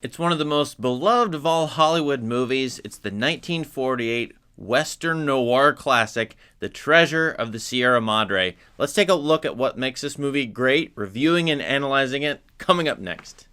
It's one of the most beloved of all Hollywood movies. It's the 1948 Western noir classic, The Treasure of the Sierra Madre. Let's take a look at what makes this movie great, reviewing and analyzing it, coming up next.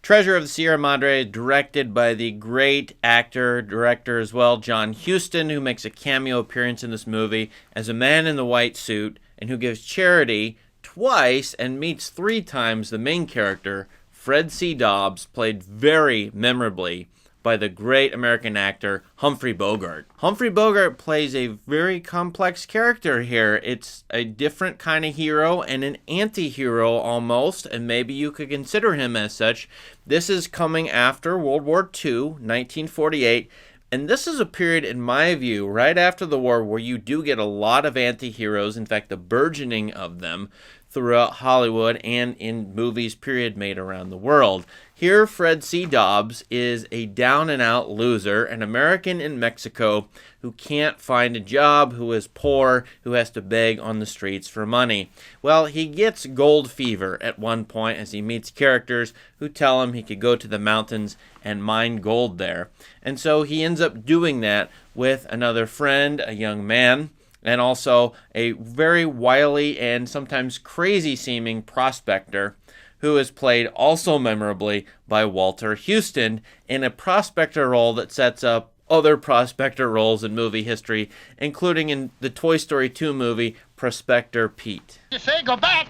Treasure of the Sierra Madre, directed by the great actor, director as well, John Huston, who makes a cameo appearance in this movie as a man in the white suit and who gives charity twice and meets three times the main character, Fred C. Dobbs, played very memorably by the great American actor Humphrey Bogart. Humphrey Bogart plays a very complex character here. It's a different kind of hero and an anti-hero almost, and maybe you could consider him as such. This is coming after World War II, 1948, and this is a period, in my view, right after the war where you do get a lot of anti-heroes, in fact, the burgeoning of them throughout Hollywood and in movies, period, made around the world. Here, Fred C. Dobbs is a down-and-out loser, an American in Mexico who can't find a job, who is poor, who has to beg on the streets for money. Well, he gets gold fever at one point as he meets characters who tell him he could go to the mountains and mine gold there. And so he ends up doing that with another friend, a young man, and also a very wily and sometimes crazy-seeming prospector who is played also memorably by Walter Huston in a prospector role that sets up other prospector roles in movie history, including in the Toy Story 2 movie, Prospector Pete. You say go back?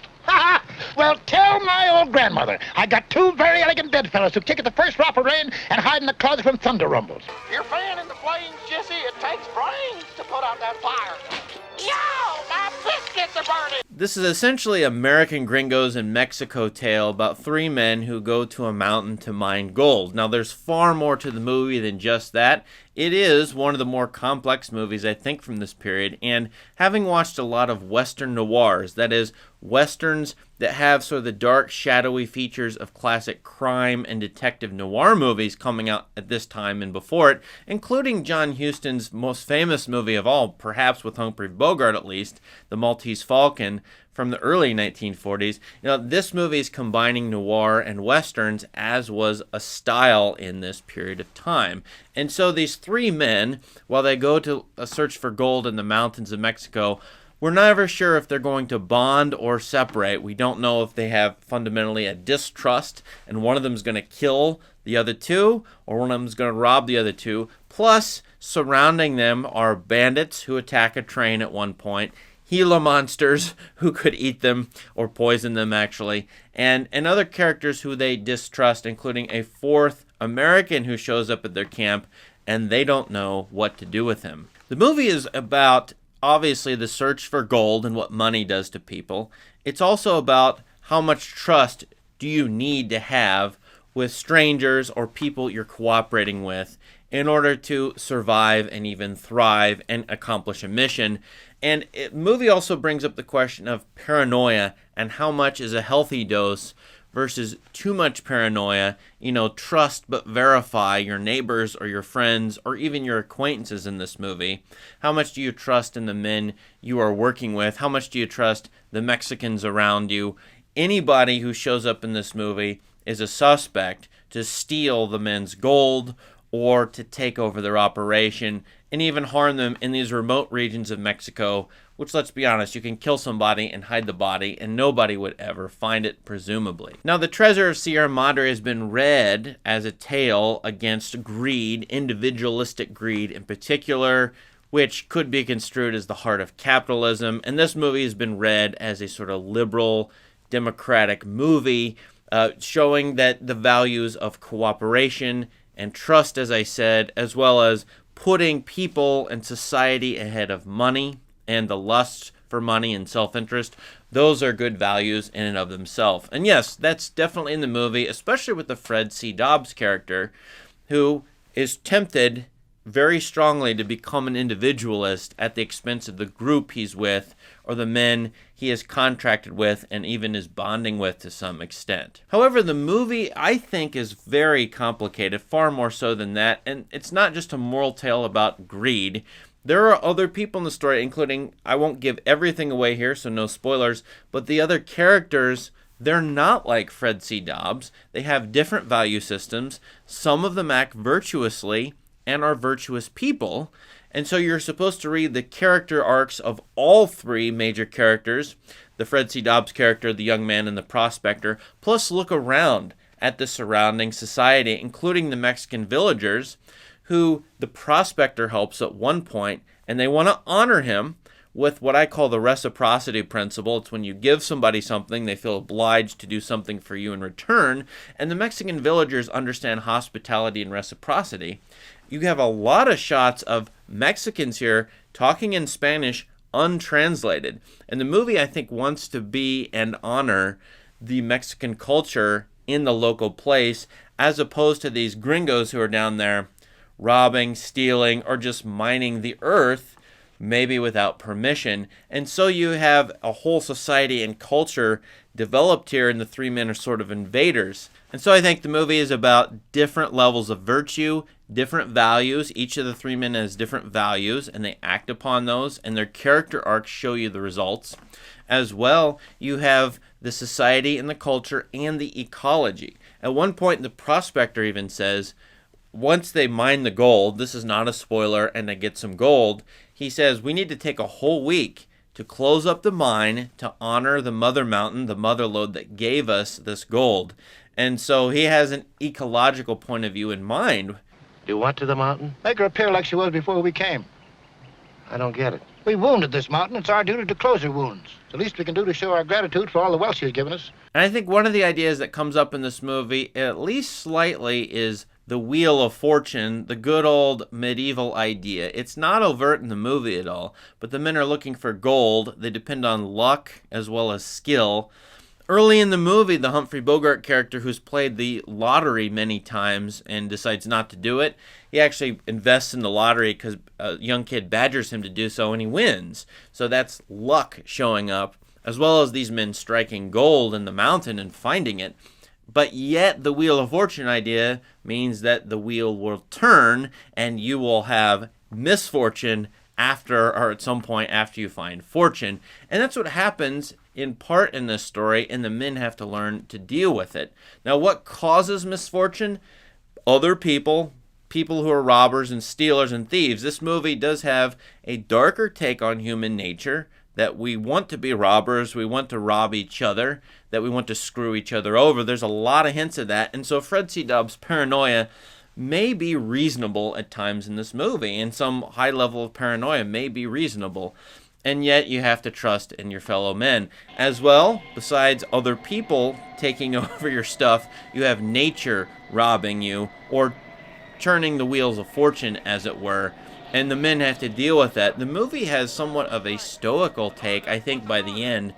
Well, tell my old grandmother I got two very elegant bedfellows who kick at the first drop of rain and hide in the closet from thunder rumbles. You're fanning the flames, Jesse. It takes brains to put out that fire. Yo, my biscuits are burning! This is essentially American Gringos in Mexico tale about three men who go to a mountain to mine gold. Now, there's far more to the movie than just that. It is one of the more complex movies, I think, from this period, and having watched a lot of Western noirs, that is, Westerns that have sort of the dark, shadowy features of classic crime and detective noir movies coming out at this time and before it, including John Huston's most famous movie of all, perhaps with Humphrey Bogart at least, The Maltese Falcon, from the early 1940s. This movie is combining noir and westerns, as was a style in this period of time. And so these three men, while they go to a search for gold in the mountains of Mexico, we're never sure if they're going to bond or separate. We don't know if they have fundamentally a distrust, and one of them is going to kill the other two, or one of them is going to rob the other two. Plus, surrounding them are bandits who attack a train at one point, Gila monsters who could eat them or poison them, actually, and other characters who they distrust, including a fourth American who shows up at their camp, and they don't know what to do with him. The movie is about, obviously, the search for gold and what money does to people. It's also about how much trust do you need to have with strangers or people you're cooperating with in order to survive and even thrive and accomplish a mission. And the movie also brings up the question of paranoia and how much is a healthy dose versus too much paranoia. Trust but verify your neighbors or your friends or even your acquaintances in this movie. How much do you trust in the men you are working with? How much do you trust the Mexicans around you? Anybody who shows up in this movie is a suspect to steal the men's gold or to take over their operation and even harm them in these remote regions of Mexico, which, let's be honest, you can kill somebody and hide the body and nobody would ever find it, presumably. Now, The Treasure of Sierra Madre has been read as a tale against greed, individualistic greed in particular, which could be construed as the heart of capitalism, and this movie has been read as a sort of liberal, democratic movie, showing that the values of cooperation and trust, as I said, as well as putting people and society ahead of money and the lust for money and self-interest, those are good values in and of themselves. And yes, that's definitely in the movie, especially with the Fred C. Dobbs character, who is tempted very strongly to become an individualist at the expense of the group he's with or the men he is contracted with and even is bonding with to some extent. However, the movie, I think, is very complicated, far more so than that, and it's not just a moral tale about greed. There are other people in the story, including, I won't give everything away here, so no spoilers, but the other characters, they're not like Fred C. Dobbs. They have different value systems. Some of them act virtuously and are virtuous people. And so you're supposed to read the character arcs of all three major characters, the Fred C. Dobbs character, the young man, and the prospector, plus look around at the surrounding society, including the Mexican villagers, who the prospector helps at one point, and they want to honor him with what I call the reciprocity principle. It's when you give somebody something, they feel obliged to do something for you in return, and the Mexican villagers understand hospitality and reciprocity. You have a lot of shots of Mexicans here talking in Spanish untranslated, and the movie, I think, wants to be and honor the Mexican culture in the local place, as opposed to these gringos who are down there robbing, stealing, or just mining the earth, maybe without permission. And so you have a whole society and culture developed here, and the three men are sort of invaders. And so I think the movie is about different levels of virtue, different values. Each of the three men has different values, and they act upon those, and their character arcs show you the results. As well, you have the society and the culture and the ecology. At one point, the prospector even says, once they mine the gold, this is not a spoiler, and they get some gold, he says, we need to take a whole week to close up the mine to honor the mother mountain, the mother lode that gave us this gold. And so he has an ecological point of view in mind. Do what to the mountain? Make her appear like she was before we came. I don't get it. We wounded this mountain. It's our duty to close her wounds. It's the least we can do to show our gratitude for all the wealth she's given us. And I think one of the ideas that comes up in this movie, at least slightly, is the Wheel of Fortune, the good old medieval idea. It's not overt in the movie at all, but the men are looking for gold. They depend on luck as well as skill. Early in the movie, the Humphrey Bogart character, who's played the lottery many times and decides not to do it, he actually invests in the lottery because a young kid badgers him to do so, and he wins. So that's luck showing up, as well as these men striking gold in the mountain and finding it. But yet the Wheel of Fortune idea means that the wheel will turn and you will have misfortune after, or at some point after you find fortune. And that's what happens in part in this story, and the men have to learn to deal with it. Now, what causes misfortune? Other people who are robbers and stealers and thieves. This movie does have a darker take on human nature, that we want to be robbers, we want to rob each other, that we want to screw each other over. There's a lot of hints of that. And so Fred C. Dobbs' paranoia may be reasonable at times in this movie, and some high level of paranoia may be reasonable. And yet you have to trust in your fellow men. As well, besides other people taking over your stuff, you have nature robbing you, or turning the wheels of fortune, as it were. And the men have to deal with that. The movie has somewhat of a stoical take, I think, by the end,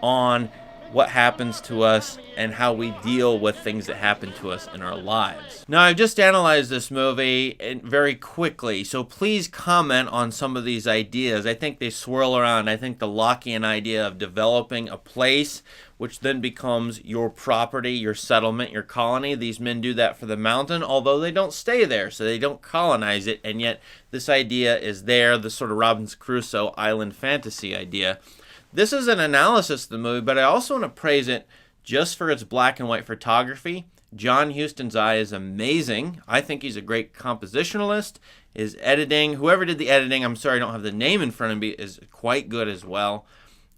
on what happens to us and how we deal with things that happen to us in our lives. Now, I've just analyzed this movie very quickly, so please comment on some of these ideas. I think they swirl around. I think the Lockean idea of developing a place which then becomes your property, your settlement, your colony. These men do that for the mountain, although they don't stay there, so they don't colonize it, and yet this idea is there, the sort of Robinson Crusoe island fantasy idea. This is an analysis of the movie, but I also want to praise it just for its black and white photography. John Huston's eye is amazing. I think he's a great compositionalist. His editing, whoever did the editing, I'm sorry I don't have the name in front of me, is quite good as well.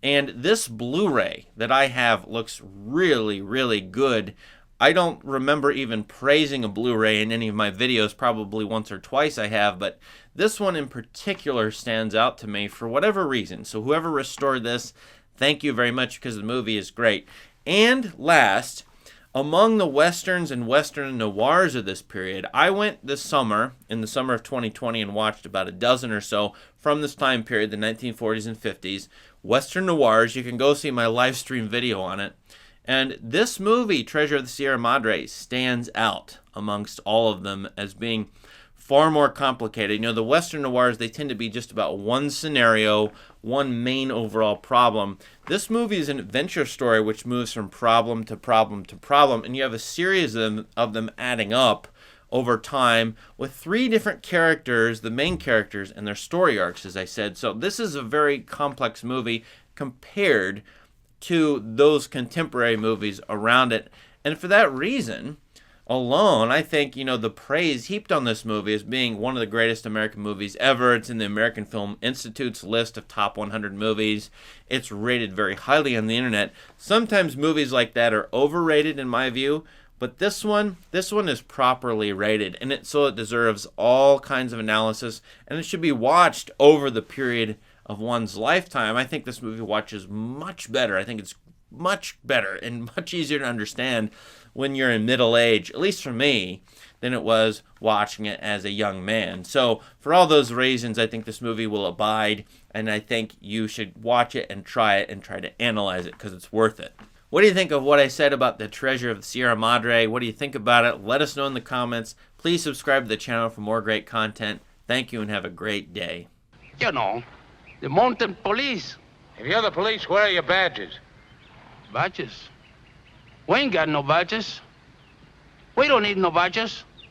And this Blu-ray that I have looks really, really good. I don't remember even praising a Blu-ray in any of my videos, probably once or twice I have, but this one in particular stands out to me for whatever reason. So whoever restored this, thank you very much, because the movie is great. And last, among the westerns and western noirs of this period, I went this summer, in the summer of 2020, and watched about a dozen or so from this time period, the 1940s and 50s, western noirs. You can go see my live stream video on it. And this movie, Treasure of the Sierra Madre, stands out amongst all of them as being far more complicated. You know, the Western noirs, they tend to be just about one scenario, one main overall problem. This movie is an adventure story which moves from problem to problem to problem, and you have a series of them adding up over time with 3 different characters, the main characters, and their story arcs, as I said. So this is a very complex movie compared to those contemporary movies around it. And for that reason alone, I think, the praise heaped on this movie as being one of the greatest American movies ever. It's in the American Film Institute's list of top 100 movies. It's rated very highly on the internet. Sometimes movies like that are overrated in my view, but this one is properly rated, and so it deserves all kinds of analysis, and it should be watched over the period of one's lifetime. I think this movie watches much better. I think it's much better and much easier to understand when you're in middle age, at least for me, than it was watching it as a young man. So for all those reasons, I think this movie will abide, and I think you should watch it and try to analyze it because it's worth it. What do you think of what I said about the treasure of the Sierra Madre? What do you think about it? Let us know in the comments. Please subscribe to the channel for more great content. Thank you and have a great day. You know, the mountain police. If you're the police, where are your badges? Badges? We ain't got no badges. We don't need no badges.